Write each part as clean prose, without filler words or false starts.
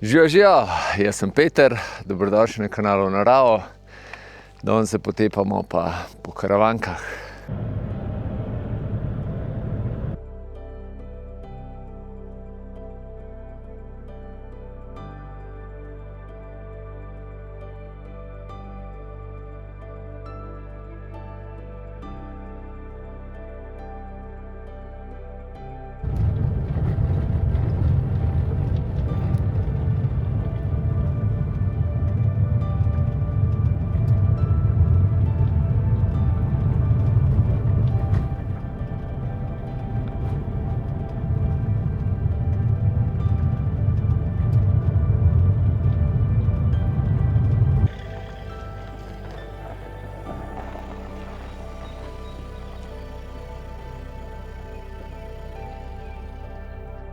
Živijo, jaz sem Peter, dobrodošli na kanalu Naravo. Danes se potepamo pa po Karavankah.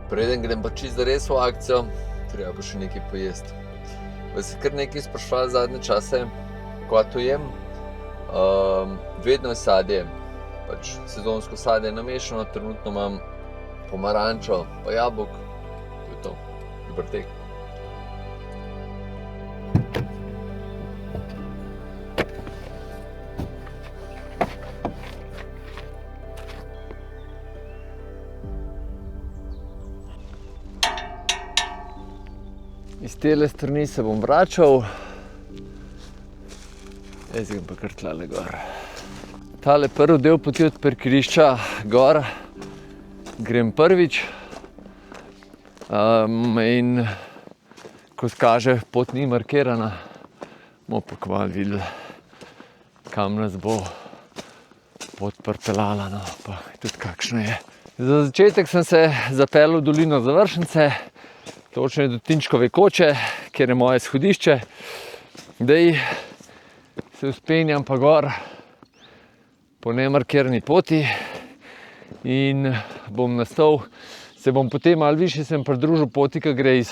Preden grem pa čisto res v akcijo, treba pa še nekaj pojesti. Vas je kar nekaj sprašvali zadnje čase, ko to jem. Vedno je sadje, pač sezonsko sadje namešano, trenutno imam pomarančo pa jabolk. To je to, dober tek. Iz tele strani se bom vračal. Jaz grem pa kar tlele gor. Tale prvi del poti od parkirišča gor grem prvič. In kot kaže, pot ni markirana. Bomo pa kmalu videli, kam nas bo pot pripeljala, no, pa tudi kakšno je. Za začetek sem se zapeljal v dolino Završnice, točno do Tinčkove koče, kjer je moje shodišče. Zdaj se vzpenjam pa gor po nemarkirani poti in bom nastal, se bom potem malo višje sem pridružil poti, ki gre iz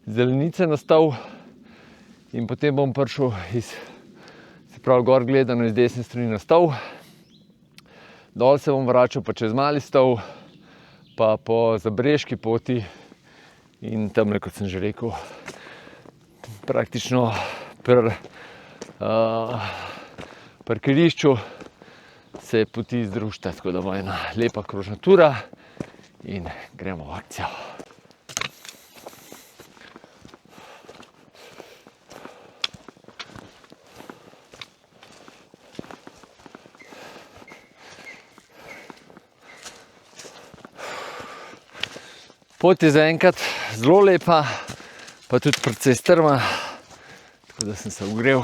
Zelenice nastal in potem bom prišel se pravi gor gledano iz desne strani nastal. Dol se bom vračal pa čez Mali Stol, pa po Zabrežki poti. In tamle, kot sem že rekel, praktično pri parkirišču se poti združita, tako da bo ena lepa krožna tura in gremo v akcijo. Pot je zaenkrat zelo lepa, pa tudi precej strma, tako da sem se ogrel.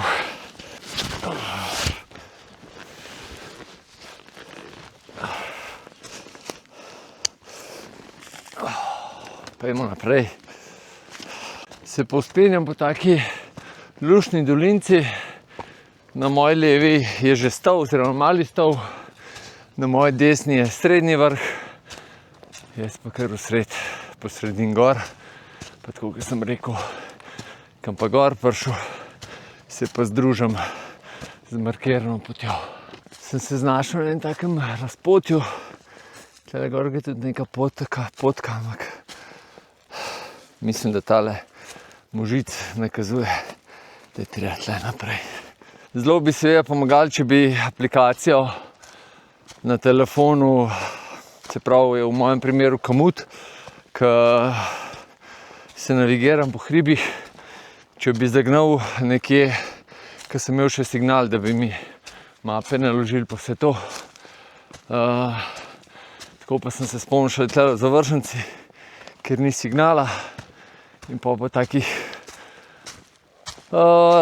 Pojdimo naprej. Se povzpenjam po taki luštni dolinci. Na moji levi je že Stol, oziroma Mali Stol, na moji desni je Srednji vrh, jaz pa kar po sredin gor, pa tako, kot sem rekel, kam pa gor prišel, se pa združim z markirano potjo. Sem se znašel na enem takem razpotju, tule gor je tudi neka potka, ampak mislim, da tale možic nakazuje, da je treba tle naprej. Zelo bi seveda pomagali, če bi aplikacijo na telefonu, se pravi je v mojem primeru Komoot, ko se navigiram po hribih, če bi zagnal nekje, ko sem imel še signal, da bi mi mape naložili po vse to. Tako pa sem se spomnil še tle v Završnici, ker ni signala in po takih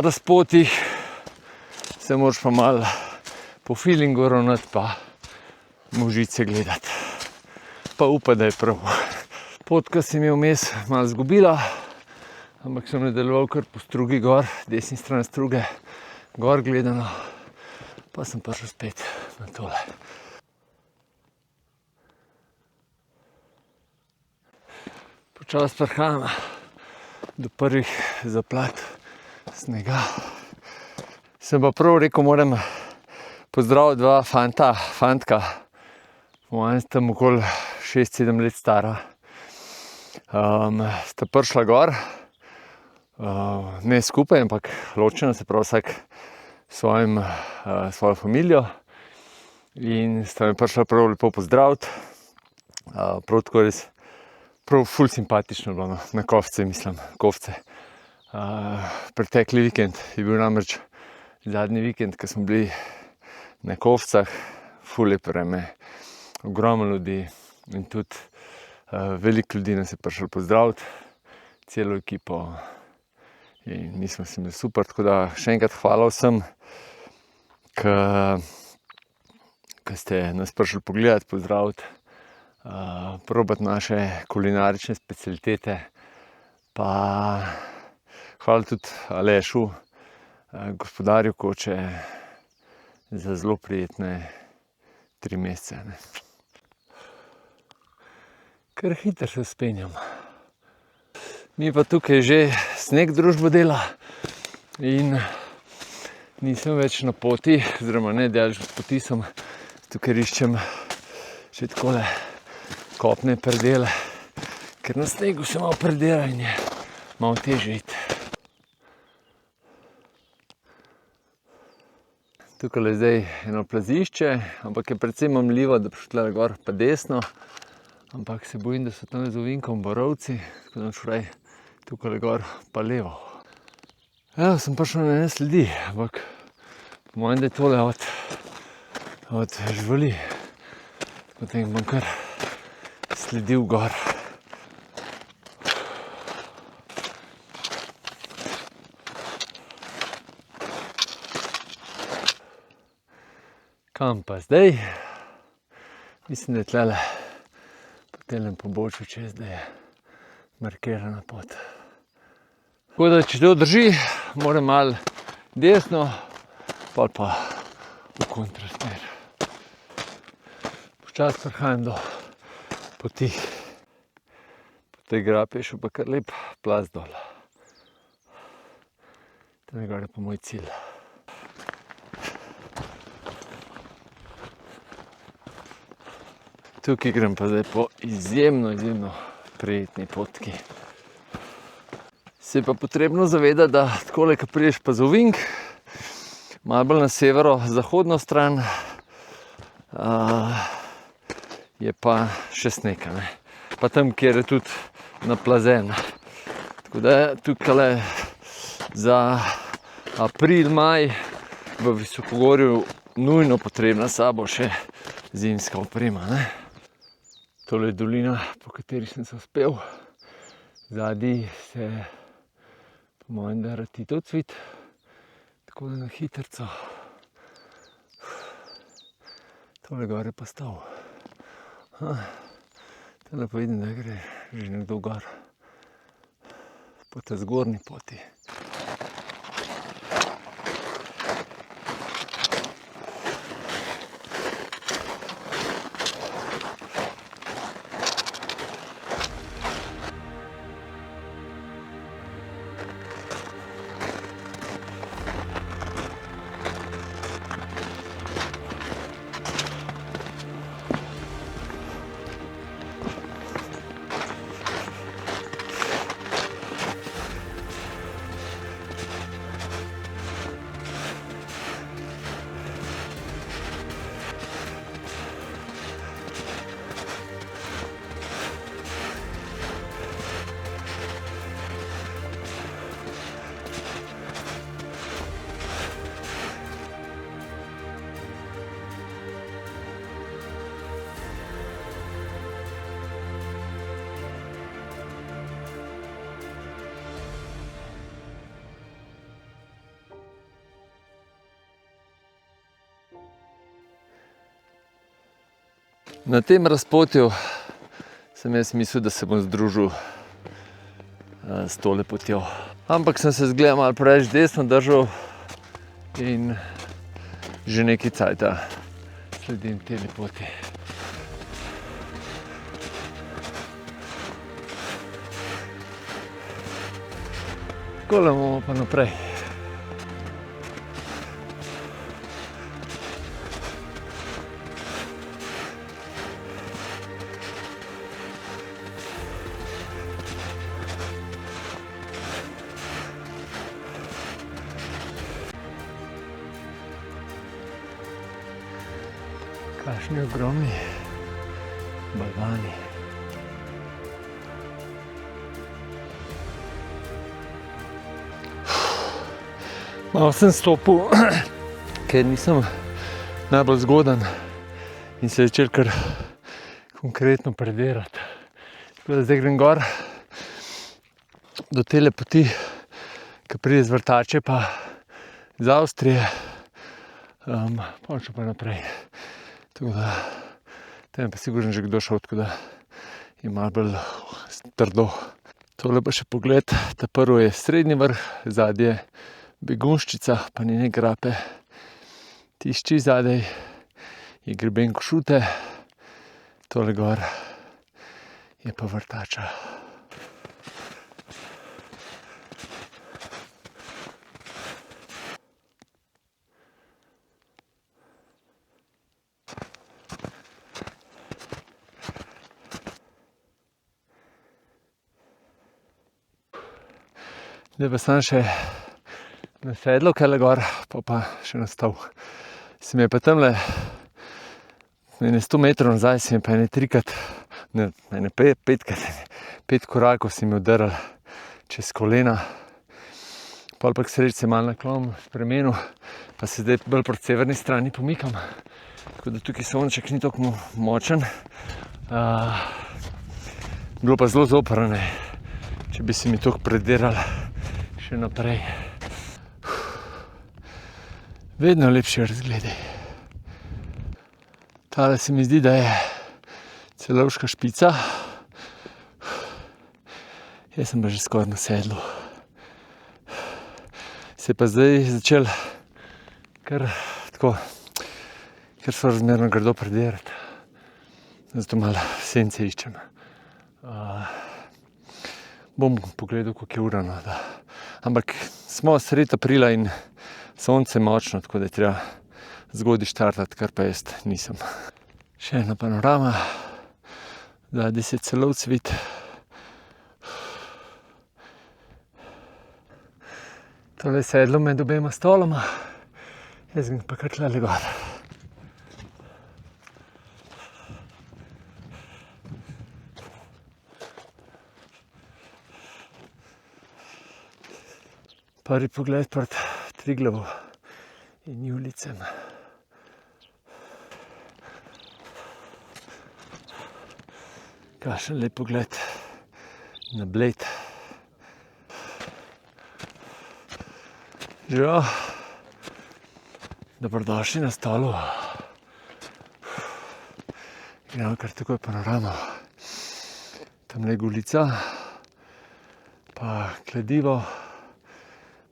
razpotih se moraš pa malo po feelingu ravnati pa možice gledati. Pa upa, da je prav. Potka se mi je vmes malo zgubila, ampak sem nadaljeval kar po strugi gor, desni stran struge, gor gledano, pa sem prišel spet na tole. Počasi prihajam do prvih zaplat snega. Sem pa prav rekel, moram pozdraviti dva fantka, v mojem tam okoli 6-7 let stara. Sta prišla gor ne skupaj, ampak ločeno, se pravi vsak svojo familijo. In sta me prišla prav lepo pozdraviti. Prav tako res, prav ful simpatično bilo, no, na Kofce, mislim, Kofce. Pretekli vikend je bil namreč zadnji vikend, ko smo bili na Kofcah, ful lepo vreme, ogromno ljudi in tudi veliko ljudi nas je prišlo pozdraviti, celo ekipo in mi smo se imeli super, tako da še enkrat hvala vsem, ki ste nas prišli pogledati, pozdraviti, probati naše kulinarične specialitete, pa hvala tudi Alešu, gospodarju koče, za zelo prijetne 3 mesece. Ne. Kar hitro se spenjam. Mi pa tukaj že sneg družbo dela in nisem več na poti, oziroma ne daleč od poti sem, tukaj iščem še takole kopne predele, ker na snegu se malo predela in je malo težje iti. Tukaj je zdaj eno plazišče, ampak je precej mamljivo, da bi šel tle gor pa desno, ampak se bojim, da so tam z ovinkom borovci, tako da šel tukaj gor pa levo. Evo, sem prišel na ene sledi, ampak po mojem, da je tole od živali. Potem bom kar sledil gor. Kam pa zdaj? Mislim, da je tlele po telem pobočju čez, da je markirana pot. Tako da, če to drži, moram malo desno, pa v kontrasmer. Počasi prihajam do poti. Po tej grapi je šel pa kar lep plaz dol. Tam gor je pa moj cilj. Tukaj grem pa zdaj po izjemno prijetni potki. Se je pa potrebno zavedati, da takole, ko prideš pa z ovink, malo bolj na severo-zahodno stran, je pa še sneg, ne. Pa tam, kjer je tudi naplazen. Tako da tukaj za april, maj v visokogorju nujno potrebna s sabo še zimska oprema, ne. Tole je dolina, po kateri sem se uspel. Zadaj se po mojem, da ratitev cvit, tako da na hitrco. Tole gor je pa stal. Tole pa vidim, da gre že nekdo gor po tej zgornji poti. Na tem razpotju sem jaz mislil, da se bom združil s tole potjo. Ampak sem se zgleda malo preveč desno držal in že nekaj cajta sledim tele poti. Takole bomo pa naprej. Kakšni ogromni balvani. Malo sem stopil, ker nisem najbolj zgodan in se je začel kar konkretno predirati. Tako da zdaj grem gor do tele poti, ki pride z Vrtače pa iz Avstrije, pa naprej. Tako da tam pa sigurno že kdo šel, tako da je malo bolj trdo. Tole pa še pogled, ta prvo je srednji vrh, zadnje Begunjščica, pa njene grape. Tišči zadaj je greben Košute, tole gor je pa Vrtača. Zdaj pa sem še na sedlo, kele gor, pa še nastal. Se mi je pa tamle, ene 100 metrov nazaj, se mi je pa ene 3-krat, ne, ene 5-krat, 5 korakov si mi udaril čez kolena. Pol pa k sreči se je malo naklon spremenil, pa se zdaj bolj proti severni strani pomikam. Tako da tukaj sonček ni tako močen. Bilo pa zelo zoprno, če bi se mi toliko prediral še naprej. Vedno lepši razgledi. Tale se mi zdi, da je Celovška špica. Jaz sem pa že skoraj na sedlu. Se je pa zdaj začel kar so razmerno grdo predirati. Zato malo sence iščem. Bom pogledal, koliko je ura, no, da. Ampak smo sredi aprila in sonce močno, tako da je treba zgodaj štartati, kar pa jaz nisem. Še ena panorama, zadaj se Celovec vidi. Tole je sedlo med obema stoloma, jaz grem pa kar tlele gor. Prvi pogled pred Triglavom in Julijcem. Kakšen lep pogled na Bled. Živijo, dobrodošli na Stolu. Gremo kar takoj panoramo. Tamle je Golica, pa Kladivo.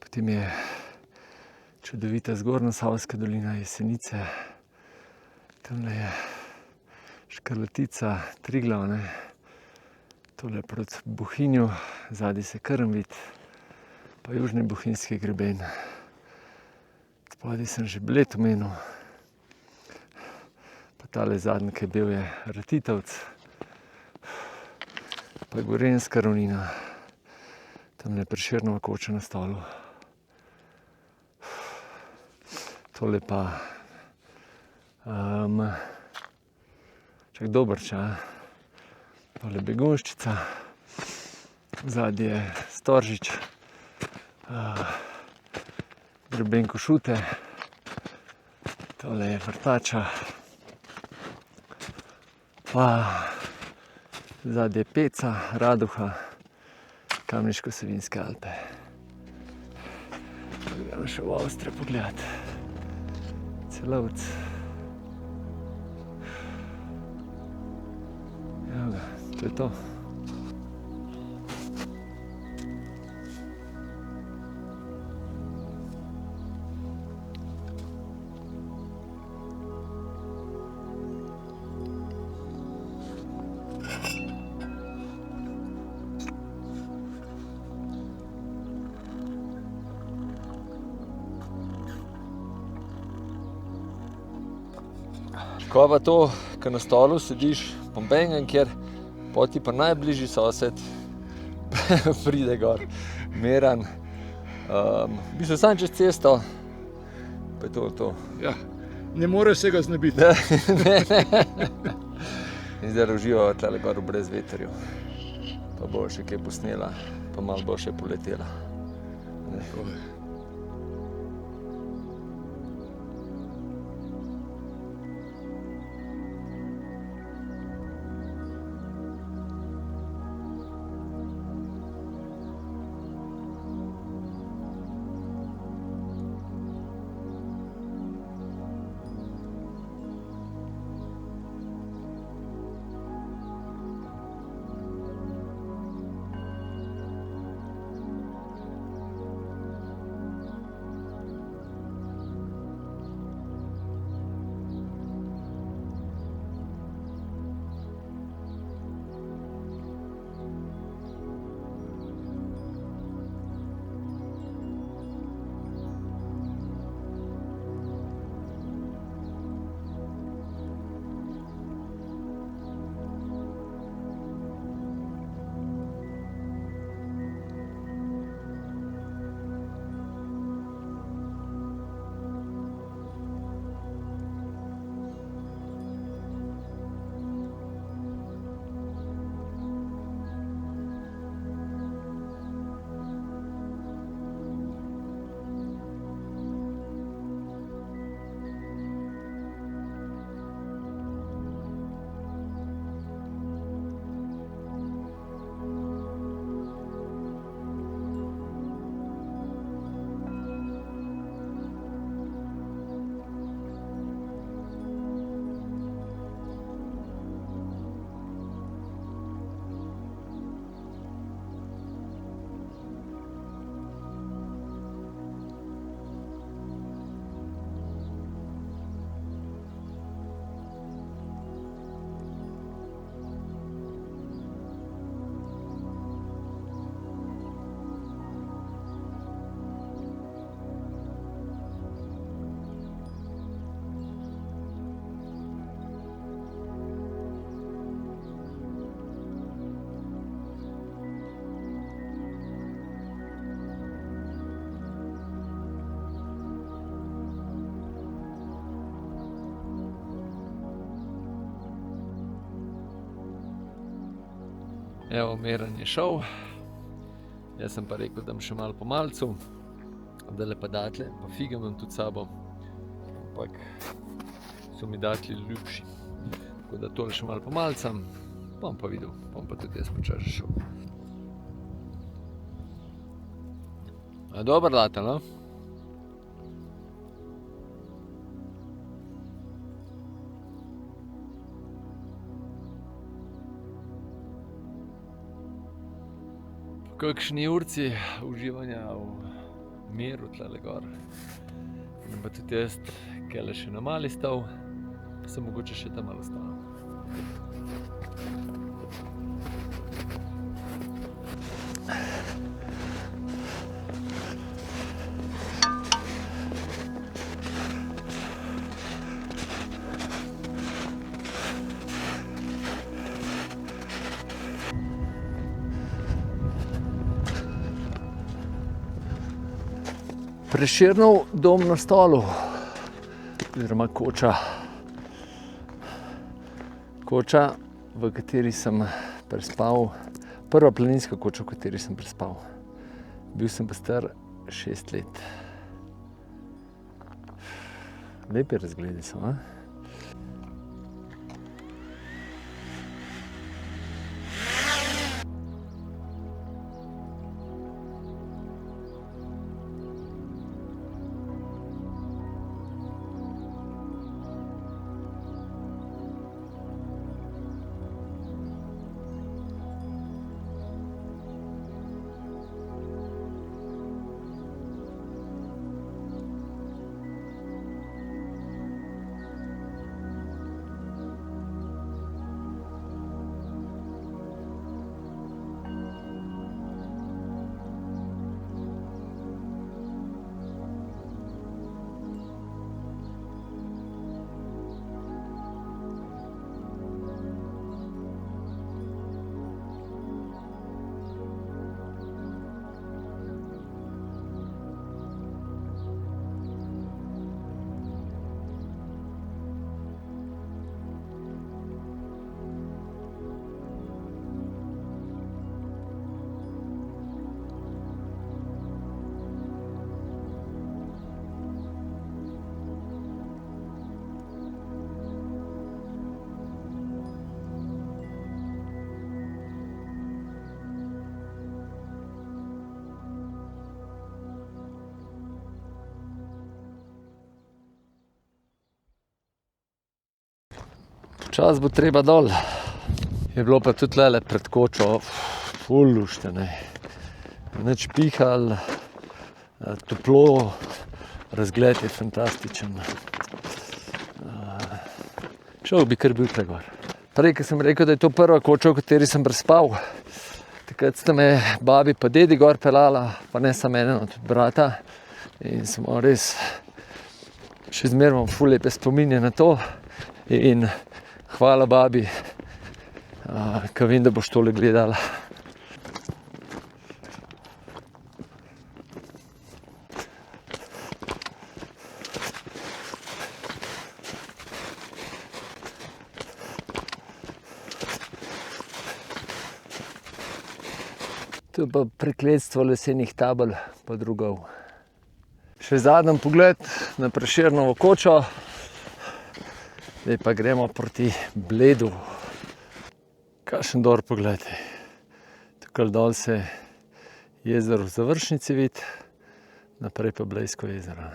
Potem je čudovita Zgornjesavska dolina, Jesenice, tamle je Škrlatica, Triglav, ne. Tole proti Bohinju, zadaj se Krn vidi, pa južni bohinjski greben. Spodaj sem že Bled omenil, pa tale zadnji, ki je bil, je Ratitovec, pa Gorenjska ravnina, tamle je Prešernova koča na Stolu. Tole pa Dobrča, tole Begunjščica, zadnji je Storžič, greben Košute, tole je Vrtača, pa zadnji je Peca, Raduha, Kamniško-Savinjske Alpe. Gremo še v Avstrijo pogledati. Celovec. Evo ga, to je to. Ko pa to, ko na Stolu sediš pompengen, kjer poti pa najbližji sosed pride gor, Meran. V bistvu sam čez cesto, pa je to. Ja, Ne moreš se ga znebiti. In zdaj uživava tale gor v brezvetrju. Pa bo še kaj posnela, pa malo bo še poletela. Evo, Miran je šel, jaz sem pa rekel, da bom še malo po malcu, dale pa datlje, pa fige imam tudi s sabo, ampak so mi datlji ljubši. Tako da tole še malo po malcem, bom pa videl, bom pa tudi jaz počasi šel. A dober datel, no? Kakšni urci uživanja v miru tlele gor. In pa tudi jaz kele še na mali stal, pa sem mogoče še tam malo stal. Prešernov dom na Stolu, oziroma koča. Koča, v kateri sem prespal, prva planinska koča, v kateri sem prespal. Bil sem pa star 6 let. Lepi razgledi so, a? Počas bo treba dol. Je bilo pa tudi tule pred kočo ful luštene. Nič pihal, toplo, razgled je fantastičen. Šel bi kar bil tle gor. Prej, ko sem rekel, da je to prva koča, v kateri sem prespal, takrat sta me babi pa dedi gor pelala, pa ne samo eno, tudi brata. In smo res, še zmeraj imam ful lepe spominje na to. In hvala babi, ko vem, da boš tole gledala. To je pa prekletstvo lesenih tabel pa drugov. Še zadnji pogled na Prešernovo kočo. Zdaj pa gremo proti Bledu. Kakšen dober pogled. Tukaj dol se jezero v Završnici vidi, naprej pa Blejsko jezero.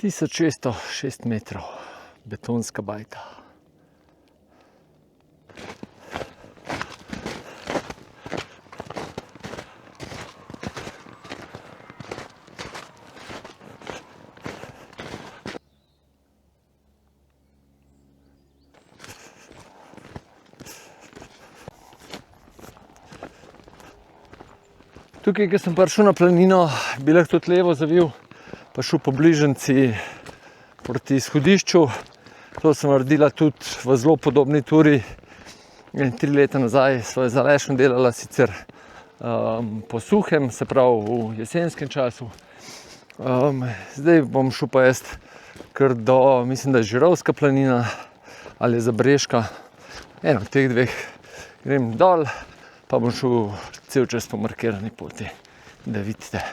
Tisoč 606 metrov, betonska bajta. Tukaj, ko sem prišel na planino, bi lahko tudi levo zavil, pa šel po bližnjici proti izhodišču. To sem naredila tudi v zelo podobni turi. 3 leta nazaj sva z Alešem delala sicer po suhem, se pravi v jesenskem času. Zdaj bom šel pa jaz kar do, mislim, da je Žirovska planina ali je Zabrežka. Eno od teh dveh. Grem dol, pa bom šel cel čas po markirani poti, da vidite.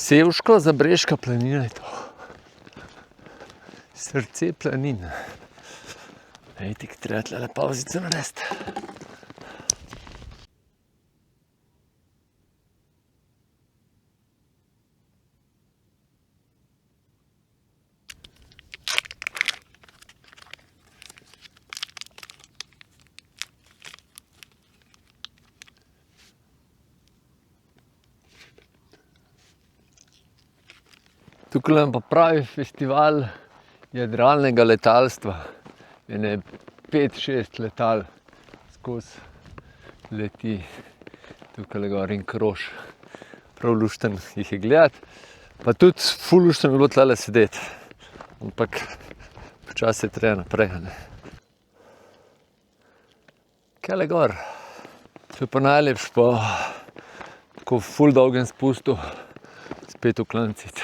Sevško-Zabrežka planina je to. Srce planin. Ejte, ki treba tle pauzico narediti. Tukaj imam pa pravi festival jadralnega letalstva. Ene 5-6 letal skozi leti tukaj gor in krož. Prav luštno jih je gledati. Pa tudi ful luštno je bilo tlele sedeti. Ampak počasi je treba naprej. Kele gor. To je pa najlepš po tako ful dolgem spustu spet v Klancit.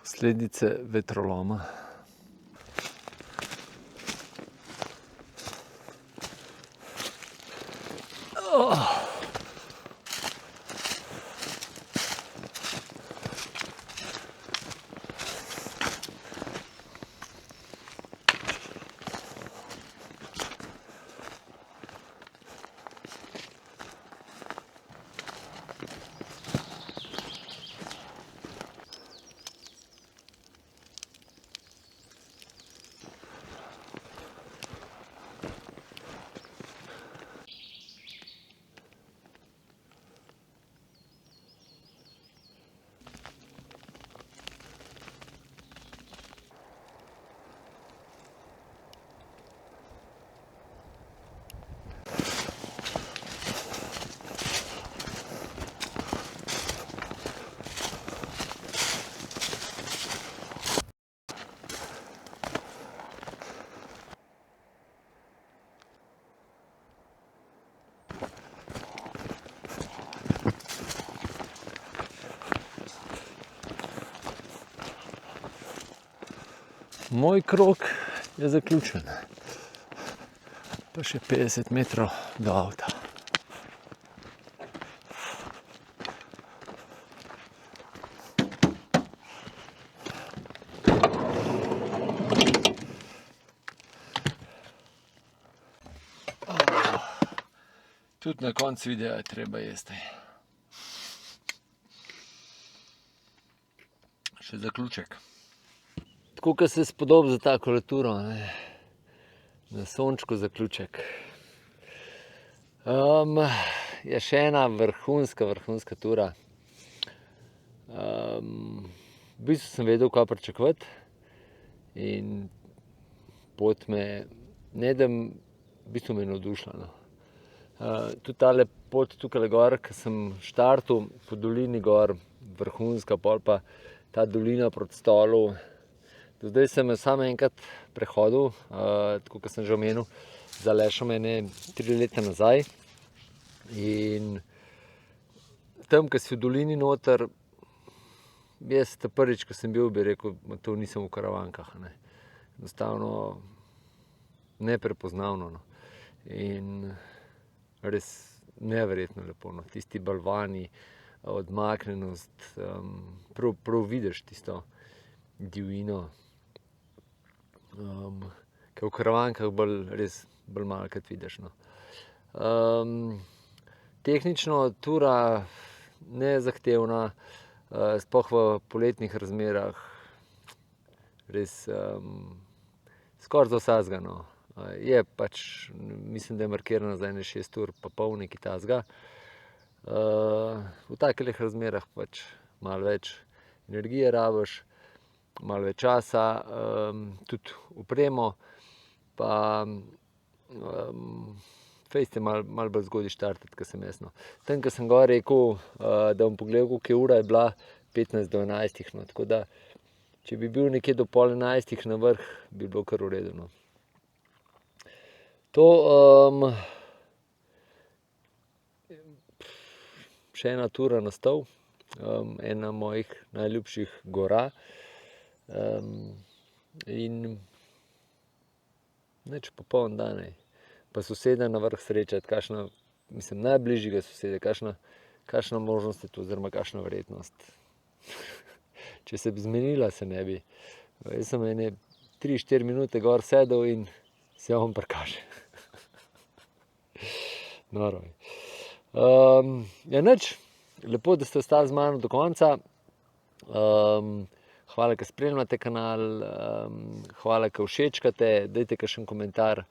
Posledice vetroloma. Moj krog je zaključen. Pa še 50 metrov do avta. Tudi na koncu videa je treba jesti. Še zaključek. Tako, kot se spodobi za tako leturo, ne? Na sončku zaključek. Je še ena vrhunska tura. V bistvu sem vedel, kaj pričakovati. In pot me, ne da v bistvu me je navdušila, no. Tudi tale pot tukaj gor, ko sem štartal po dolini gor, vrhunska, pol pa ta dolina proti Stolu. Do zdaj sem samo enkrat prehodil, tako kot sem že omenil, z Alešom ene 3 leta nazaj. In tam, ko si v dolini noter, jaz prvič, ko sem bil, bi rekel, to nisem v Karavankah, ne. Enostavno neprepoznavno, no. In res neverjetno lepo, no. Tisti balvani, odmaknjenost, prav vidiš tisto divjino. Ke v Karavankah res bolj malokrat vidiš, no. Tehnično tura nezahtevna, sploh v poletnih razmerah, res skoraj za vsakega, no. Je pač, mislim, da je markirana za ene 6 ur pa pol, nekaj takega. V takih razmerah pač malo več energije rabiš, malo več časa, tudi opremo, pa fejst je malo bolj zgodaj štartati, ko sem jaz, no. Tam, ko sem gor rekel, da bom pogledal, koliko je ura, je bila 15 do 11, no. Tako da, če bi bil nekje do pol 11 na vrh, bi bilo kar v redu, no. To, še ena tura na Stol, ena mojih najljubših gora. In nič, popoln dan, pa soseda na vrh srečati, kakšna, mislim, najbližjega soseda, kakšna možnost je to, oziroma kakšna verjetnost. Če se bi zmenila, se ne bi. Jaz sem ene 3-4 minute gor sedel in se on prikaže. Noro je. Ja, nič, lepo, da ste ostali z mano do konca. Hvala, ker spremljate kanal, hvala, ker všečkate, dajte kakšen komentar.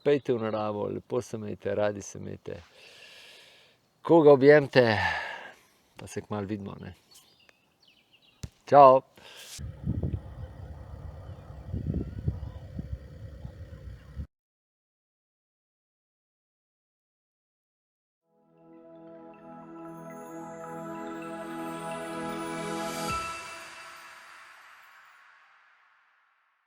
Pejte v naravo, lepo se imejte, radi se imejte. Koga objemite, pa se kmalu vidimo, ne. Čau.